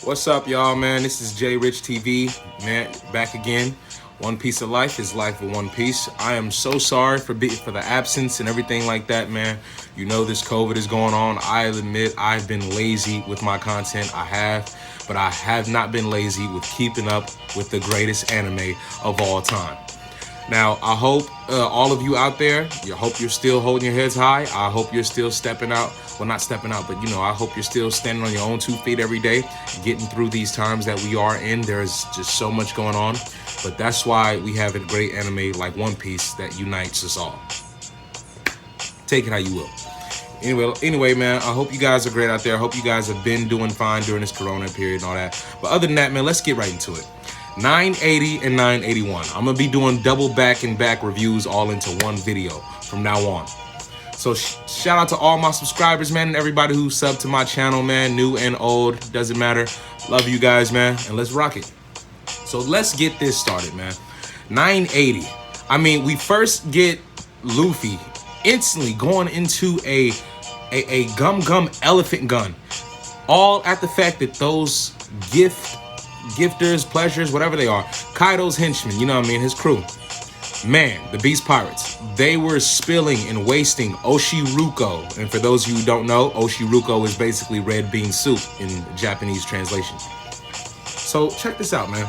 What's up, y'all, man? This is J Rich TV, man, back again. One Piece of Life is life in one piece. I am so sorry for the absence and everything like that, man. You know this COVID is going on. I'll admit I've been lazy with my content. But I have not been lazy with keeping up with the greatest anime of all time. Now, I hope all of you out there, I hope you're still holding your heads high. I hope you're still stepping out. Well, not stepping out, but I hope you're still standing on your own 2 feet every day, getting through these times that we are in. There's just so much going on. But that's why we have a great anime like One Piece that unites us all. Take it how you will. Anyway, man, I hope you guys are great out there. I hope you guys have been doing fine during this corona period and all that. But other than that, man, let's get right into it. 980 and 981. I'm gonna be doing double back and back reviews all into one video from now on. So shout out to all my subscribers, man, and everybody who subbed to my channel, man, new and old, doesn't matter. Love you guys, man, and let's rock it. So let's get this started, man. 980. I mean, we first get Luffy instantly going into a gum elephant gun, all at the fact that those gifters, pleasures, whatever they are, Kaido's henchmen, you know what I mean, his crew, man, the Beast Pirates, they were spilling and wasting Oshiruko. And for those of you who don't know, Oshiruko is basically red bean soup in Japanese translation. So check this out, man.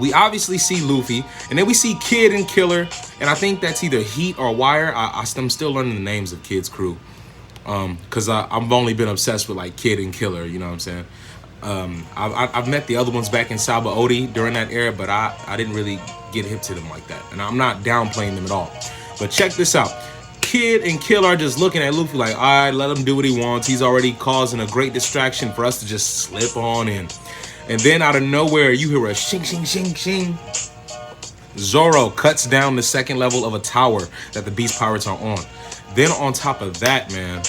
We obviously see Luffy, and then we see Kid and Killer, and I think that's either Heat or Wire. I'm still learning the names of Kid's crew, because I've only been obsessed with like Kid and Killer, you know what I'm saying? I've met the other ones back in Sabaody during that era, but I didn't really get hip to them like that. And I'm not downplaying them at all. But check this out. Kid and Kill are just looking at Luffy like, all right, let him do what he wants. He's already causing a great distraction for us to just slip on in. And then out of nowhere, you hear a shing, shing, shing, shing. Zoro cuts down the second level of a tower that the Beast Pirates are on. Then on top of that, man,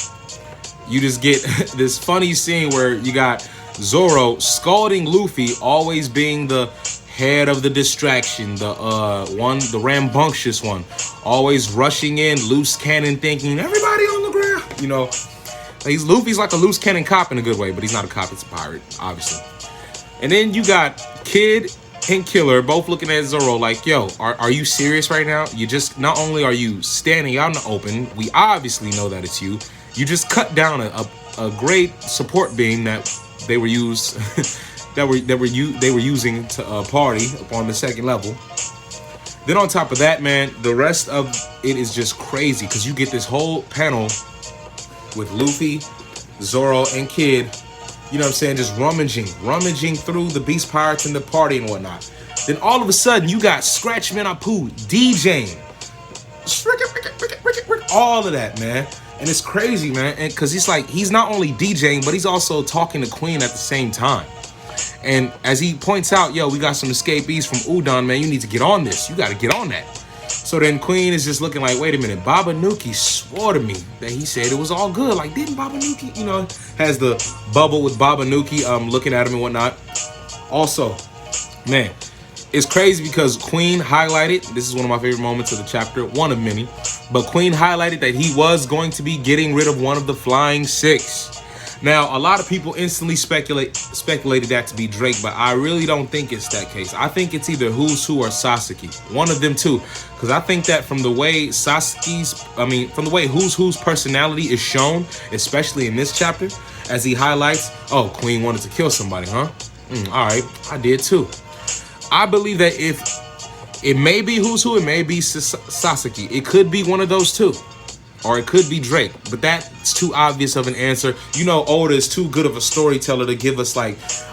you just get this funny scene where you got Zoro scalding Luffy, always being the head of the distraction, the rambunctious one, always rushing in, loose cannon thinking, everybody on the ground. You know, Luffy's like a loose cannon cop in a good way, but he's not a cop, it's a pirate, obviously. And then you got Kid and Killer both looking at Zoro like, yo, are you serious right now? You just, not only are you standing out in the open, we obviously know that it's you. You just cut down a great support beam that they were using to party upon the second level. Then on top of that, man, the rest of it is just crazy because you get this whole panel with Luffy, Zoro, and Kid, you know what I'm saying, just rummaging through the Beast Pirates and the party and whatnot. Then all of a sudden, you got Scratchman Apu DJing, all of that, man. And it's crazy, man, and because he's not only DJing, but he's also talking to Queen at the same time. And as he points out, yo, we got some escapees from Udon, man. You need to get on this. You got to get on that. So then Queen is just looking like, wait a minute. Babanuki swore to me that he said it was all good. Like, didn't Babanuki, has the bubble with Babanuki looking at him and whatnot. Also, man, it's crazy because Queen highlighted, this is one of my favorite moments of the chapter, one of many, but Queen highlighted that he was going to be getting rid of one of the Flying Six. Now, a lot of people instantly speculated that to be Drake, but I really don't think it's that case. I think it's either Who's Who or Sasaki. One of them two. Because I think that from the way from the way Who's Who's personality is shown, especially in this chapter, as he highlights, oh, Queen wanted to kill somebody, huh? All right, I did too. I believe that if it may be Who's Who, it may be Sasaki. It could be one of those two. Or it could be Drake, but that's too obvious of an answer. You know, Oda is too good of a storyteller to give us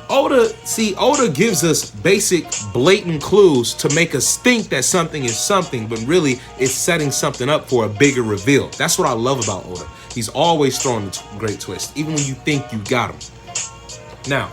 Oda gives us basic, blatant clues to make us think that something is something, but really it's setting something up for a bigger reveal. That's what I love about Oda. He's always throwing a great twist, even when you think you got him. Now,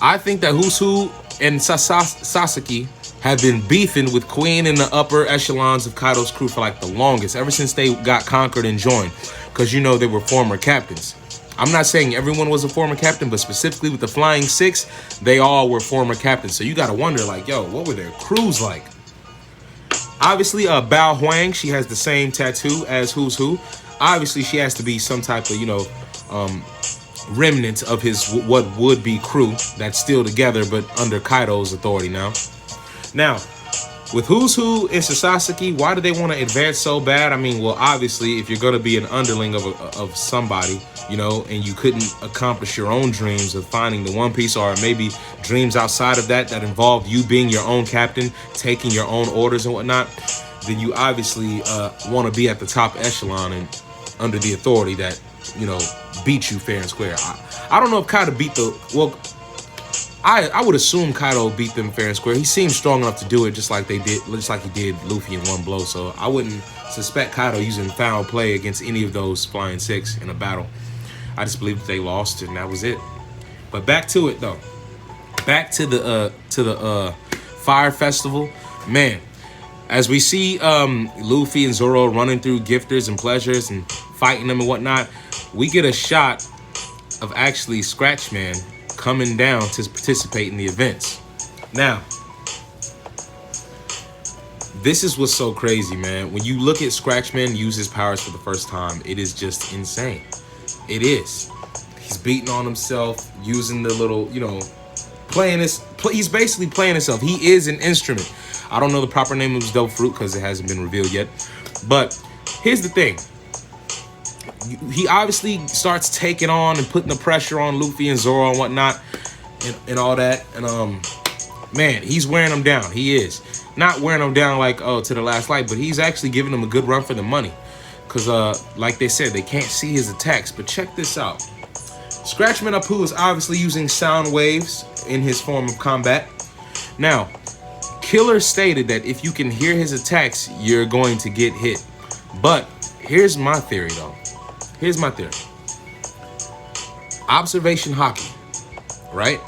I think that Who's Who and Sasaki have been beefing with Queen in the upper echelons of Kaido's crew for like the longest, ever since they got conquered and joined, because they were former captains. I'm not saying everyone was a former captain, but specifically with the Flying Six, they all were former captains. So you got to wonder, like, yo, what were their crews like? Obviously, Bao Huang, she has the same tattoo as Who's Who. Obviously, she has to be some type of, remnant of his what would be crew that's still together, but under Kaido's authority now. Now, with who's who in Sasaki, why do they want to advance so bad? I mean, well, obviously, if you're going to be an underling of somebody, you know, and you couldn't accomplish your own dreams of finding the One Piece, or maybe dreams outside of that involved you being your own captain, taking your own orders and whatnot, then you obviously want to be at the top echelon and under the authority that, you know, beat you fair and square. I don't know if Kaido beat I would assume Kaido beat them fair and square. He seems strong enough to do it just like he did Luffy in one blow. So I wouldn't suspect Kaido using foul play against any of those Flying Six in a battle. I just believe that they lost and that was it. But back to it though. Back to the Fire Festival. Man, as we see Luffy and Zoro running through gifters and pleasures and fighting them and whatnot, we get a shot of actually Scratchman coming down to participate in the events. Now, this is what's so crazy, man. When you look at Scratchman use his powers for the first time, it is just insane. It is. He's beating on himself, using the little, you know, he's basically playing himself. He is an instrument. I don't know the proper name of his dope fruit because it hasn't been revealed yet. But here's the thing. He obviously starts taking on and putting the pressure on Luffy and Zoro and whatnot and all that. And man, he's wearing them down. He is. Not wearing them down like, oh, to the last light, but he's actually giving them a good run for the money. Because like they said, they can't see his attacks. But check this out. Scratchman Apoo is obviously using sound waves in his form of combat. Now, Killer stated that if you can hear his attacks, you're going to get hit. But here's my theory, though. Here's my theory. Observation Haki, right?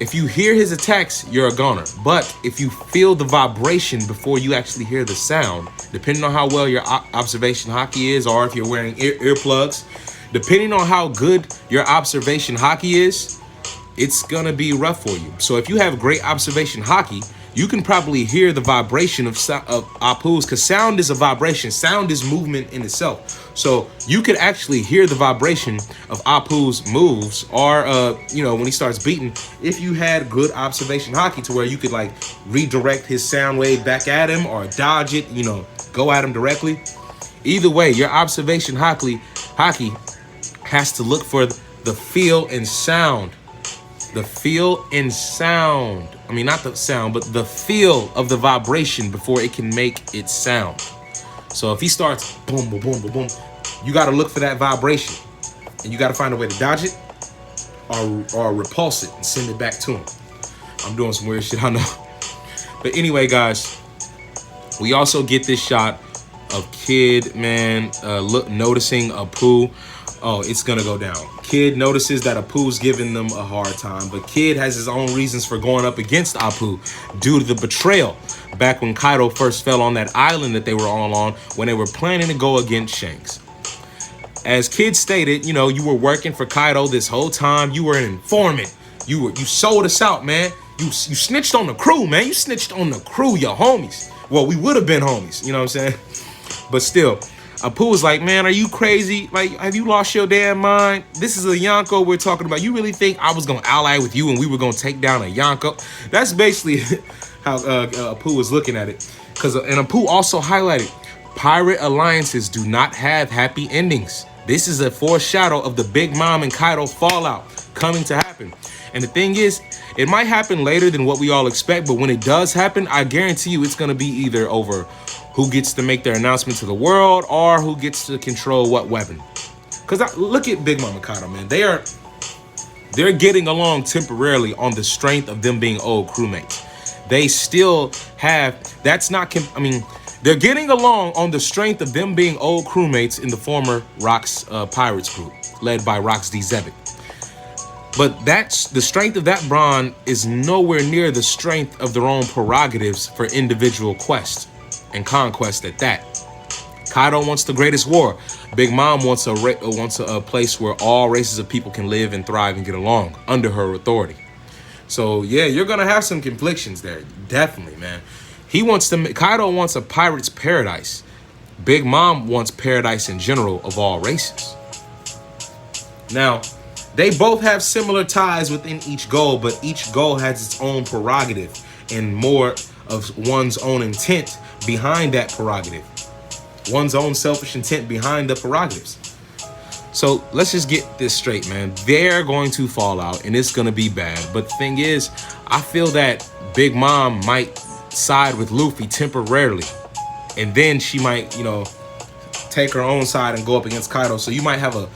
If you hear his attacks, you're a goner. But if you feel the vibration before you actually hear the sound, depending on how well your observation Haki is, or if you're wearing earplugs, depending on how good your observation Haki is, it's gonna be rough for you. So if you have great observation Haki, you can probably hear the vibration of Apoo's, because sound is a vibration. Sound is movement in itself. So you could actually hear the vibration of Apoo's moves, or you know, when he starts beating, if you had good observation Haki to where you could like redirect his sound wave back at him or dodge it, you know, go at him directly. Either way, your observation Haki has to look for the feel and sound. The feel and sound. I mean, not the sound, but the feel of the vibration before it can make its sound. So if he starts boom, boom, boom, boom, boom, you got to look for that vibration. And you got to find a way to dodge it or repulse it and send it back to him. I'm doing some weird shit, I know. But anyway, guys, we also get this shot of Kid, man, noticing Apoo. Oh, it's gonna go down. Kid notices that Apoo's giving them a hard time, but Kid has his own reasons for going up against Apoo due to the betrayal back when Kaido first fell on that island that they were all on when they were planning to go against Shanks. As Kid stated, you know, you were working for Kaido this whole time. You were an informant. You sold us out, man. You snitched on the crew, man. You snitched on the crew, your homies. Well, we would have been homies, you know what I'm saying? But still, Apoo was like, man, are you crazy? Like, have you lost your damn mind? This is a Yonko we're talking about. You really think I was going to ally with you and we were going to take down a Yonko? That's basically how Apoo was looking at it. And Apoo also highlighted, pirate alliances do not have happy endings. This is a foreshadow of the Big Mom and Kaido fallout coming to happen. And the thing is, it might happen later than what we all expect, but when it does happen, I guarantee you it's going to be either over who gets to make their announcement to the world or who gets to control what weapon. Because look at Big Mom and Kaido, man. They're getting along temporarily on the strength of them being old crewmates. They still have, they're getting along on the strength of them being old crewmates in the former Rocks Pirates group, led by Rocks D. Zebek. But that's the strength of that bond is nowhere near the strength of their own prerogatives for individual quest and conquest at that. Kaido wants the greatest war. Big Mom wants a place where all races of people can live and thrive and get along under her authority. So yeah, you're gonna have some conflictions there, definitely, man. Kaido wants a pirate's paradise. Big Mom wants paradise in general of all races. Now, They both have similar ties within each goal, but each goal has its own prerogative and more of one's own intent behind that prerogative. One's own selfish intent behind the prerogatives. So let's just get this straight, man. They're going to fall out and it's going to be bad. But the thing is, I feel that Big Mom might side with Luffy temporarily. And then she might, take her own side and go up against Kaido. So you might have a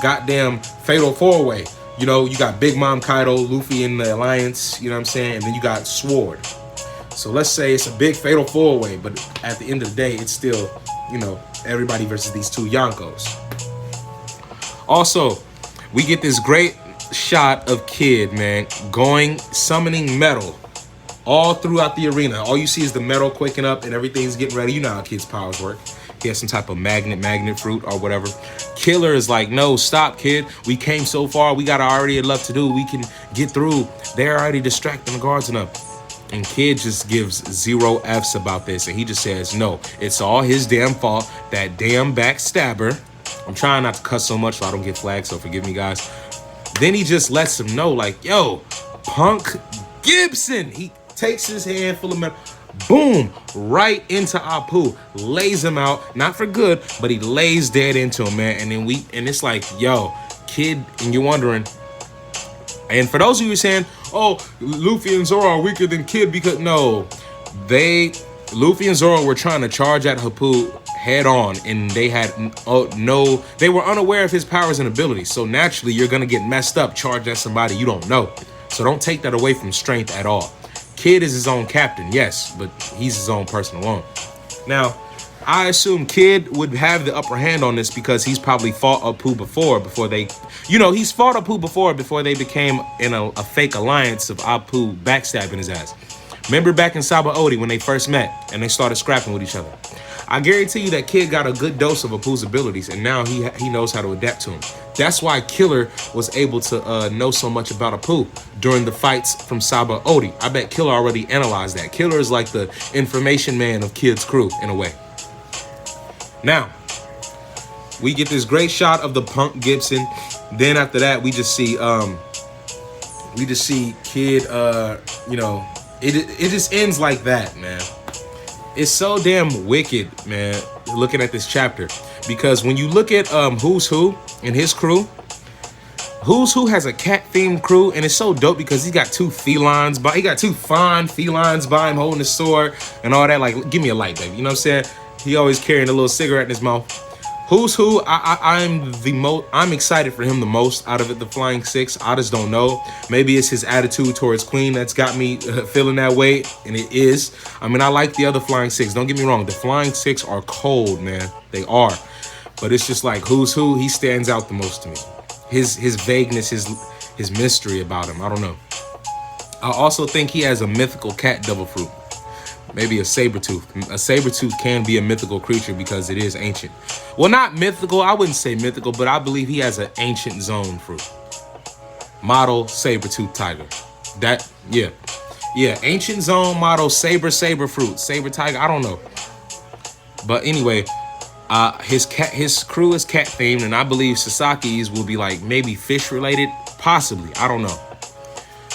goddamn fatal four-way. You got Big Mom, Kaido, Luffy in the alliance, you know what I'm saying? And then you got Sword. So let's say it's a big fatal four-way, but at the end of the day, it's still, everybody versus these two Yonkos. Also, we get this great shot of Kid, man, summoning metal all throughout the arena. All you see is the metal quaking up and everything's getting ready. You know how Kid's powers work. He has some type of magnet fruit or whatever. Killer is like, no, stop, Kid. We came so far. We got already enough to do. We can get through. They're already distracting the guards enough. And Kid just gives 0 Fs about this. And he just says, no, it's all his damn fault. That damn backstabber. I'm trying not to cuss so much so I don't get flagged, so forgive me, guys. Then he just lets him know, like, yo, Punk Gibson. He takes his hand full of metal, boom, right into Apu, lays him out, not for good, but he lays dead into him, man. And then it's like, yo, Kid, and you're wondering, and for those of you saying, oh, Luffy and Zoro are weaker than Kid because, no, Luffy and Zoro were trying to charge at Apu head on, and they had they were unaware of his powers and abilities. So naturally, you're gonna get messed up, charged at somebody you don't know. So don't take that away from strength at all. Kid is his own captain, yes, but he's his own person alone. Now, I assume Kid would have the upper hand on this because he's probably fought Apu before they, he's fought Apu before they became in a fake alliance of Apu backstabbing his ass. Remember back in Sabaody when they first met and they started scrapping with each other? I guarantee you that Kid got a good dose of Apu's abilities, and now he knows how to adapt to him. That's why Killer was able to know so much about Apu during the fights from Sabaody. I bet Killer already analyzed that. Killer is like the information man of Kid's crew in a way. Now, we get this great shot of the Punk Gibson. Then after that, we just see Kid. It just ends like that, man. It's so damn wicked, man, looking at this chapter. Because when you look at Who's Who and his crew, Who's Who has a cat-themed crew, and it's so dope because he got two fine felines by him holding his sword and all that. Like, give me a light, baby. You know what I'm saying? He always carrying a little cigarette in his mouth. Who's Who, I'm excited for him the most out of it, the Flying Six. I just don't know. Maybe it's his attitude towards Queen that's got me feeling that way, and it is. I mean, I like the other Flying Six. Don't get me wrong. The Flying Six are cold, man. They are. But it's just like Who's Who, he stands out the most to me. His vagueness, his mystery about him. I don't know. I also think he has a mythical cat devil fruit. Maybe a Sabretooth. A Sabretooth can be a mythical creature because it is ancient. Well, not mythical. I wouldn't say mythical, but I believe he has an ancient zone fruit. Model Sabretooth tiger. Yeah, ancient zone model saber fruit. Saber tiger, I don't know. But anyway, his crew is cat themed, and I believe Sasaki's will be like maybe fish related. Possibly. I don't know.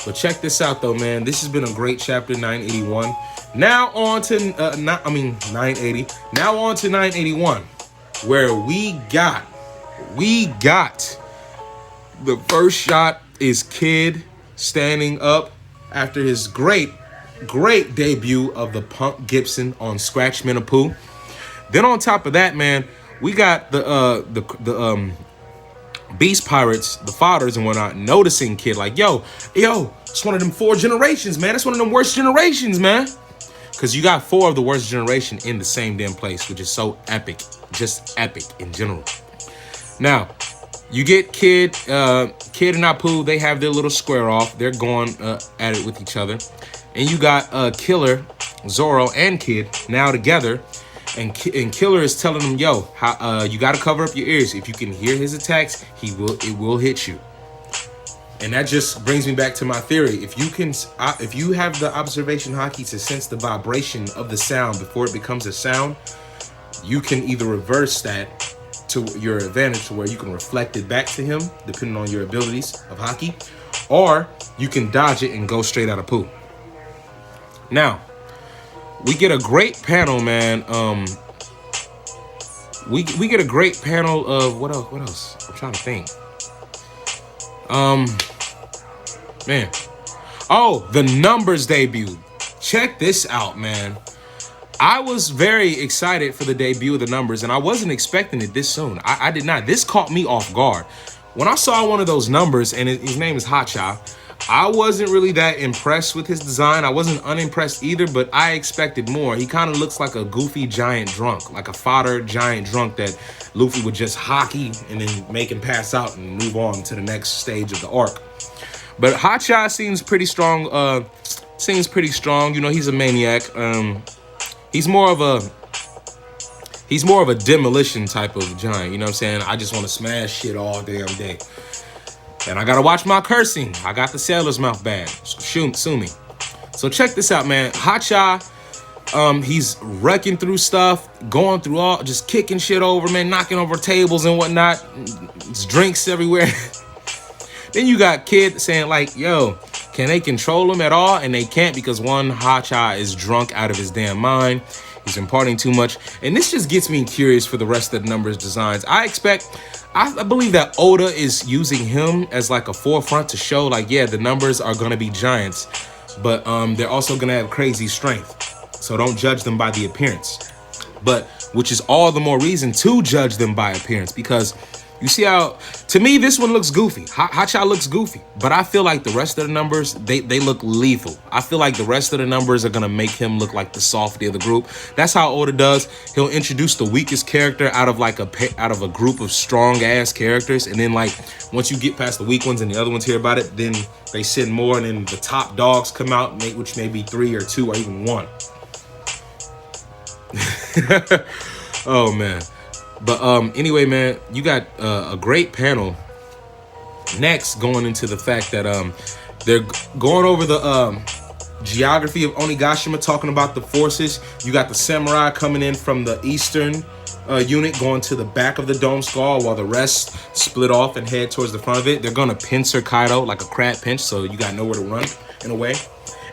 But check this out though, man. This has been a great chapter, 981. Now on to 980. Now on to 981, where we got the first shot is Kid standing up after his great debut of the Punk Gibson on Scratchman Apu. Then on top of that, man, we got the Beast Pirates, the fathers and whatnot, noticing Kid like, yo, it's one of them 4 generations, man. It's one of them worst generations, man. Because you got 4 of the worst generation in the same damn place, which is so epic. Just epic in general. Now, you get Kid and Apu, they have their little square off. They're going at it with each other. And you got Killer, Zoro, and Kid now together. And Killer is telling them, yo, you got to cover up your ears. If you can hear his attacks, it will hit you. And that just brings me back to my theory. If you have the observation haki to sense the vibration of the sound before it becomes a sound, you can either reverse that to your advantage to where you can reflect it back to him, depending on your abilities of Haki, or you can dodge it and go straight out of Pooh. Now, we get a great panel, man. We get a great panel of what else? I'm trying to think. Man. Oh, the numbers debut. Check this out, man. I was very excited for the debut of the numbers, and I wasn't expecting it this soon. I did not. This caught me off guard. When I saw one of those numbers, and his name is Hotcha, I wasn't really that impressed with his design. I wasn't unimpressed either, but I expected more. He kind of looks like a goofy giant drunk, like a fodder giant drunk that Luffy would just hockey and then make him pass out and move on to the next stage of the arc. But Hotcha seems pretty strong. You know, he's a maniac. He's more of a demolition type of giant. You know what I'm saying? I just want to smash shit all damn day. And I gotta watch my cursing. I got the sailor's mouth bad. So sue me. So check this out, man. Hotcha, he's wrecking through stuff, going through all, just kicking shit over, man, knocking over tables and whatnot. There's drinks everywhere. Then you got Kid saying like, yo, can they control him at all? And they can't, because one, Hotcha is drunk out of his damn mind. He's imparting too much. And this just gets me curious for the rest of the numbers designs. I believe that Oda is using him as like a forefront to show like, yeah, the numbers are going to be giants, but they're also going to have crazy strength. So don't judge them by the appearance. But which is all the more reason to judge them by appearance, because you see how, to me, this one looks goofy. Hotcha looks goofy, but I feel like the rest of the numbers, they look lethal. I feel like the rest of the numbers are gonna make him look like the softy of the group. That's how Oda does. He'll introduce the weakest character out of a group of strong ass characters, and then like once you get past the weak ones and the other ones hear about it, then they send more, and then the top dogs come out, which may be 3 or 2 or even 1. Oh man. But anyway, man, you got a great panel next, going into the fact that they're going over the geography of Onigashima, talking about the forces. You got the samurai coming in from the eastern unit, going to the back of the dome skull, while the rest split off and head towards the front of it. They're gonna pincer Kaido like a crab pinch, so you got nowhere to run in a way.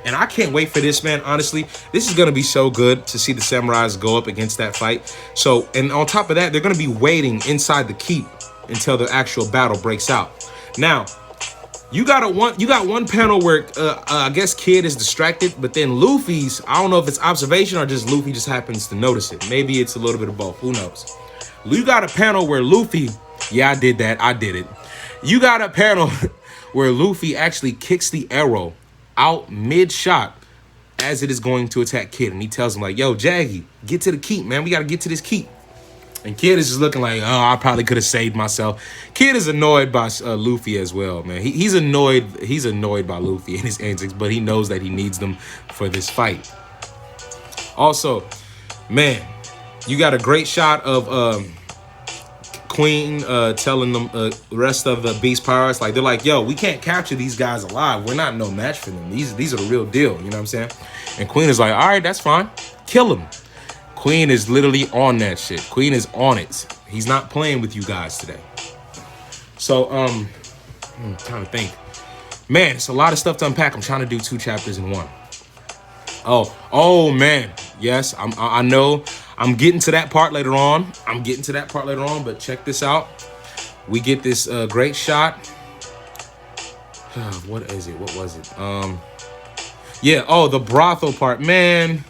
And I can't wait for this, man. Honestly, this is going to be so good to see the samurais go up against that fight. So, and on top of that, they're going to be waiting inside the keep until the actual battle breaks out. Now, you got one panel where I guess Kid is distracted, but then Luffy's, I don't know if it's observation or just Luffy just happens to notice it. Maybe it's a little bit of both. Who knows? You got a panel where Luffy, yeah, I did that. I did it. You got a panel where Luffy actually kicks the arrow out mid-shot as it is going to attack Kid, and he tells him like, yo, Jaggy, get to the keep, man. We got to get to this keep. And Kid is just looking like, oh, I probably could have saved myself. Kid is annoyed by Luffy as well, man. He's annoyed by Luffy and his antics, but he knows that he needs them for this fight. Also, man, you got a great shot of Queen telling them the rest of the Beast Pirates, like, they're like, yo, we can't capture these guys alive. We're not no match for them. These are the real deal. You know what I'm saying? And Queen is like, all right, that's fine. Kill him. Queen is literally on that shit. Queen is on it. He's not playing with you guys today. So, I'm trying to think. Man, it's a lot of stuff to unpack. I'm trying to do 2 chapters in one. Oh man. Yes, I know. I'm getting to that part later on. But check this out. We get this great shot. What is it? What was it? Yeah, oh, the brothel part. Man,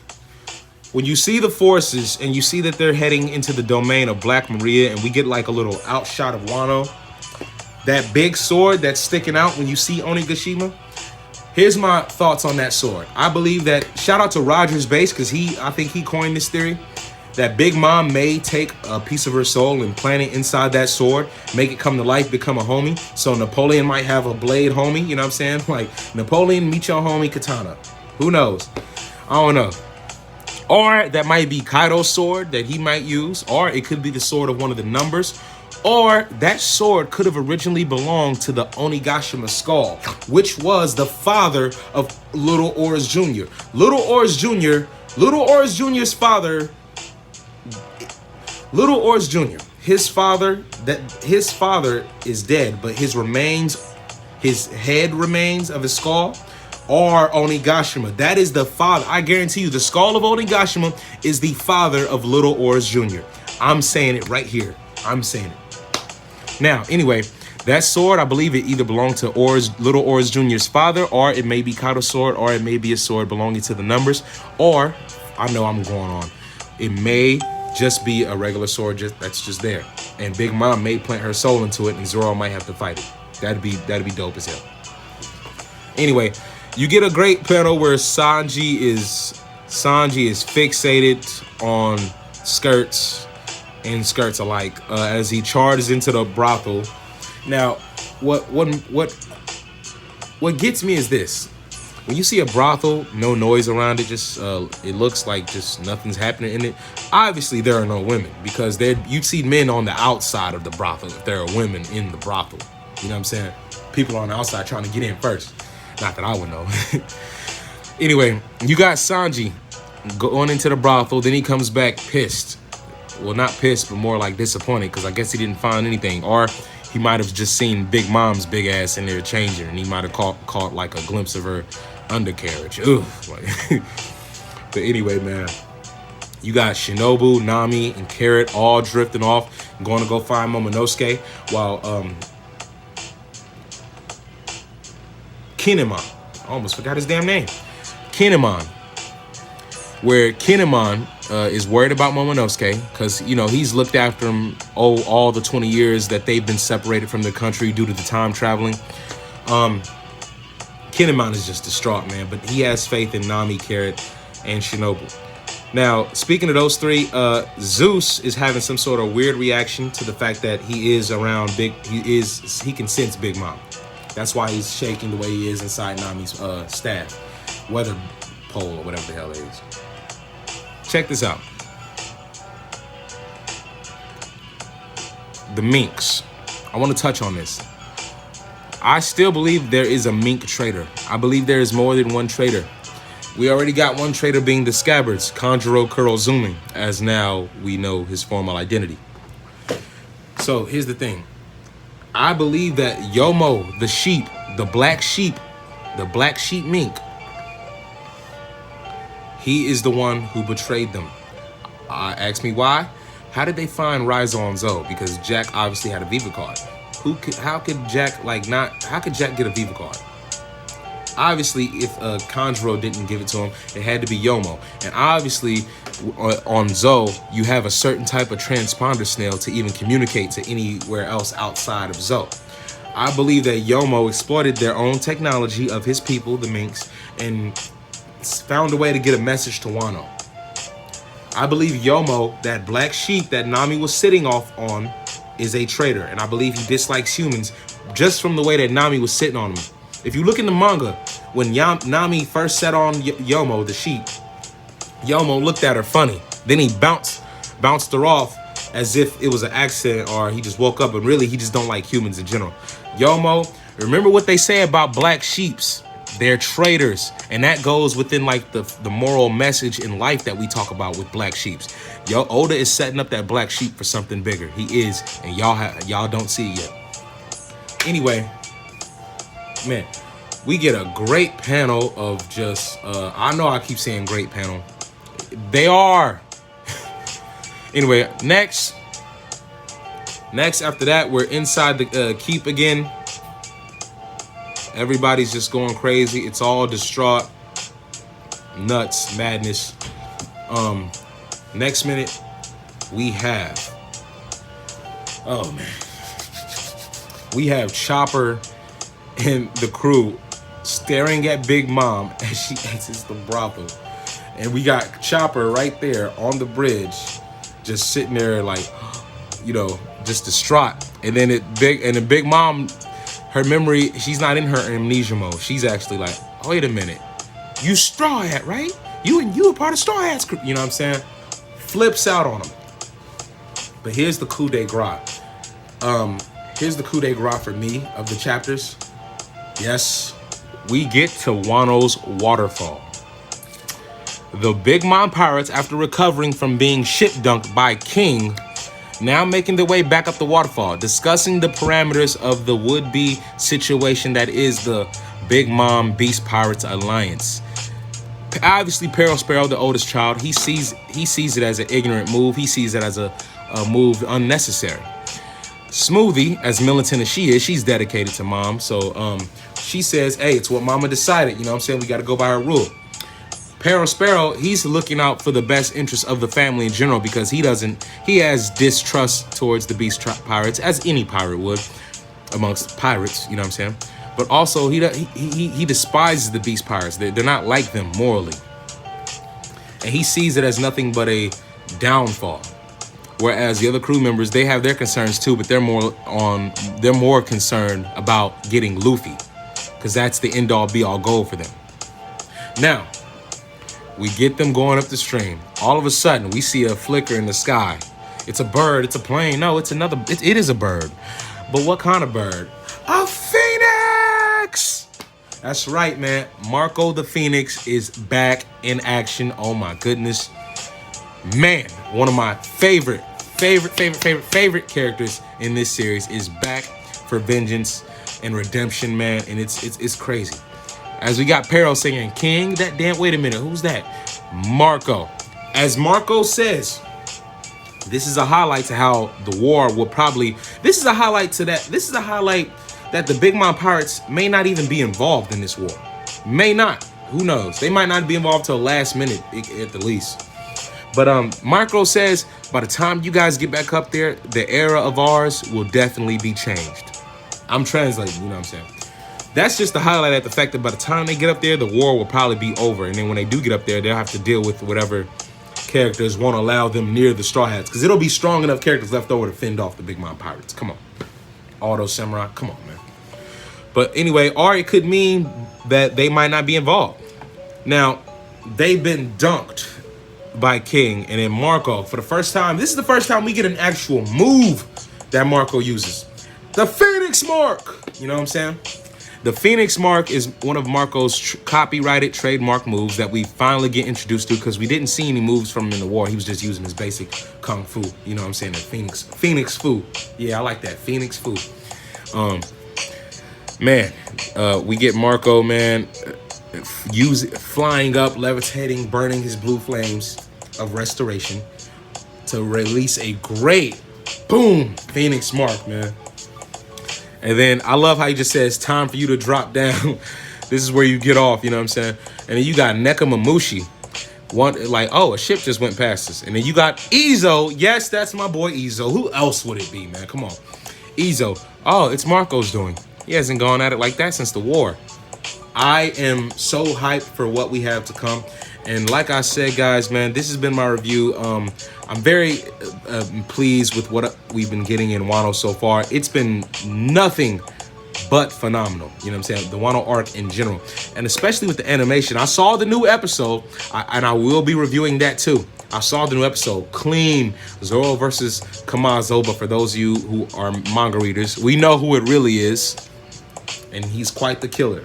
when you see the forces and you see that they're heading into the domain of Black Maria, and we get like a little outshot of Wano, that big sword that's sticking out when you see Onigashima. Here's my thoughts on that sword. I believe that, shout out to Roger's Base, because I think he coined this theory, that Big Mom may take a piece of her soul and plant it inside that sword, make it come to life, become a homie. So Napoleon might have a blade homie, you know what I'm saying? Like, Napoleon, meet your homie Katana. Who knows? I don't know. Or that might be Kaido's sword that he might use, or it could be the sword of one of the numbers, or that sword could have originally belonged to the Onigashima skull, which was the father of Little Oris Jr. Little Oris Jr.'s father, Little Oris Jr., his father is dead, but his head remains of his skull are Onigashima. That is the father. I guarantee you, the skull of Onigashima is the father of Little Oros Jr. I'm saying it right here. I'm saying it. Now, anyway, that sword, I believe it either belonged to Little Oros Jr.'s father, or it may be Kato's sword, or it may be a sword belonging to the numbers, or, I know I'm going on, it may just be a regular sword that's just there. And Big Mom may plant her soul into it, and Zoro might have to fight it. That'd be dope as hell. Anyway, you get a great panel where Sanji is fixated on skirts and skirts alike as he charges into the brothel. Now, what gets me is this: when you see a brothel, no noise around it, just it looks like just nothing's happening in it. Obviously, there are no women, because you'd see men on the outside of the brothel if there are women in the brothel. You know what I'm saying? People on the outside trying to get in first. Not that I would know. Anyway, you got Sanji going into the brothel. Then he comes back pissed. Well, not pissed, but more like disappointed, because I guess he didn't find anything. Or he might have just seen Big Mom's big ass in there changing, and he might have caught like a glimpse of her undercarriage. Ugh. But anyway, man, you got Shinobu, Nami, and Carrot all drifting off, going to go find Momonosuke, while Kinemon, I almost forgot his damn name, Kinemon, where Kinemon is worried about Momonosuke, because, you know, he's looked after him all the 20 years that they've been separated from the country due to the time traveling. Kinemon is just distraught, man, but he has faith in Nami, Carrot, and Shinobu. Now, speaking of those three, Zeus is having some sort of weird reaction to the fact that he is around he can sense Big Mom. That's why he's shaking the way he is inside Nami's staff, weather pole, or whatever the hell it is. Check this out. The minks. I want to touch on this. I still believe there is a mink trader. I believe there is more than one trader. We already got one trader being the Scabbards, Kanjuro Kurozumi, as now we know his formal identity. So here's the thing. I believe that Yomo, the sheep, the black sheep mink, he is the one who betrayed them. Ask me why? How did they find Raizo Zo? Because Jack obviously had a Viva card. How could Jack get a Viva card? Obviously, if Kanjuro didn't give it to him, it had to be Yomo. And obviously, on Zo, you have a certain type of transponder snail to even communicate to anywhere else outside of Zo. I believe that Yomo exploited their own technology of his people, the minks, and found a way to get a message to Wano. I believe Yomo, that black sheep that Nami was sitting off on, is a traitor. And I believe he dislikes humans just from the way that Nami was sitting on him. If you look in the manga, when Nami first sat on Yomo, the sheep, Yomo looked at her funny. Then he bounced her off as if it was an accident or he just woke up, and really he just don't like humans in general. Yomo, remember what they say about black sheeps. They're traitors, and that goes within like the moral message in life that we talk about with black sheeps. Oda is setting up that black sheep for something bigger. He is, and y'all don't see it yet. Anyway, man, we get a great panel of just, I know I keep saying great panel. They are. Anyway, next after that, we're inside the keep again. Everybody's just going crazy. It's all distraught. Nuts, madness. Next minute, we have, oh man. We have Chopper and the crew staring at Big Mom as she exits the brothel. And we got Chopper right there on the bridge, just sitting there like, you know, just distraught. And then Big Mom, her memory, she's not in her amnesia mode. She's actually like, oh, wait a minute. You Straw Hat, right? You a part of Straw Hat's crew. You know what I'm saying? Flips out on him. But here's the coup de grace. Here's the coup de grace for me of the chapters. Yes, we get to Wano's waterfall. The Big Mom pirates, after recovering from being ship dunked by King, now making their way back up the waterfall, discussing the parameters of the would-be situation that is the Big Mom Beast Pirates Alliance. Obviously, Peril Sparrow, the oldest child, he sees it as an ignorant move. He sees it as a move unnecessary. Smoothie, as militant as she is, she's dedicated to Mom. So she says, hey, it's what Mama decided. You know what I'm saying? We got to go by her rule. Peril Sparrow, he's looking out for the best interests of the family in general because he has distrust towards the Beast Pirates, as any pirate would amongst pirates, you know what I'm saying? But also, he despises the Beast Pirates. They're not like them morally. And he sees it as nothing but a downfall. Whereas the other crew members, they have their concerns too, but they're more concerned about getting Luffy, because that's the end-all be-all goal for them. Now, we get them going up the stream. All of a sudden, we see a flicker in the sky. It's a bird. It's a plane. No, it's another. It is a bird. But what kind of bird? A phoenix! That's right, man. Marco the Phoenix is back in action. Oh, my goodness. Man, one of my favorite characters in this series is back for vengeance and redemption, man. And it's crazy. As we got Peril singing King, that damn, wait a minute, who's that? Marco. As Marco says, this is a highlight to how the war will probably, this is a highlight that the Big Mom Pirates may not even be involved in this war. May not, who knows? They might not be involved till last minute at the least. But Marco says, by the time you guys get back up there, the era of ours will definitely be changed. I'm translating, you know what I'm saying? That's just to highlight at the fact that by the time they get up there, the war will probably be over. And then when they do get up there, they'll have to deal with whatever characters won't allow them near the Straw Hats. Because it'll be strong enough characters left over to fend off the Big Mom Pirates. Come on. All those samurai, come on, man. But anyway, or it could mean that they might not be involved. Now, they've been dunked by King and then Marco for the first time. This is the first time we get an actual move that Marco uses. The Phoenix Mark. You know what I'm saying? The Phoenix Mark is one of Marco's copyrighted trademark moves that we finally get introduced to, because we didn't see any moves from him in the war. He was just using his basic kung fu. You know what I'm saying? The Phoenix Fu. Yeah, I like that. Phoenix Fu. Man, we get Marco, man, flying up, levitating, burning his blue flames of restoration to release a great boom Phoenix Mark, man. And then I love how he just says, time for you to drop down. This is where you get off, you know what I'm saying? And then you got Nekomamushi. One, like, oh, a ship just went past us. And then you got Izo. Yes, that's my boy Izo. Who else would it be, man? Come on. Izo. Oh, it's Marco's doing. He hasn't gone at it like that since the war. I am so hyped for what we have to come. And like I said, guys, man, this has been my review. I'm very pleased with what we've been getting in Wano so far. It's been nothing but phenomenal. You know what I'm saying? The Wano arc in general. And especially with the animation. I saw the new episode, and I will be reviewing that too. I saw the new episode, clean, Zoro versus Kamazoba. For those of you who are manga readers, we know who it really is. And he's quite the killer,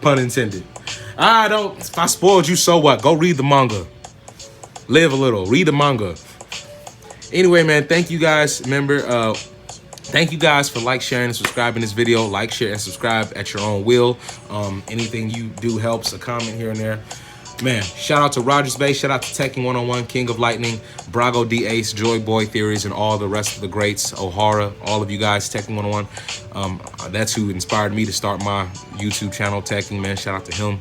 pun intended. If I spoiled you, so what? Go read the manga. Live a little, read the manga. Anyway, man, thank you guys. Remember, thank you guys for sharing, and subscribing this video. Like, share, and subscribe at your own will. Anything you do helps. A comment here and there. Man, shout out to Rogers Bay. Shout out to Tekken 101, King of Lightning, Brago D Ace, Joy Boy Theories, and all the rest of the greats. O'Hara, all of you guys, Tekken 101. That's who inspired me to start my YouTube channel, Tekken, man. Shout out to him.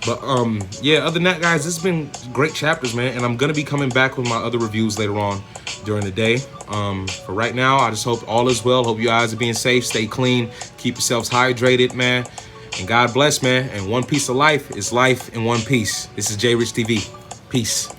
But yeah, other than that, guys, this has been great chapters, man. And I'm gonna be coming back with my other reviews later on during the day. For right now, I just hope all is well. Hope you guys are being safe, stay clean, keep yourselves hydrated, man. And God bless, man. And one piece of life is life in one piece. This is J Rich TV. Peace.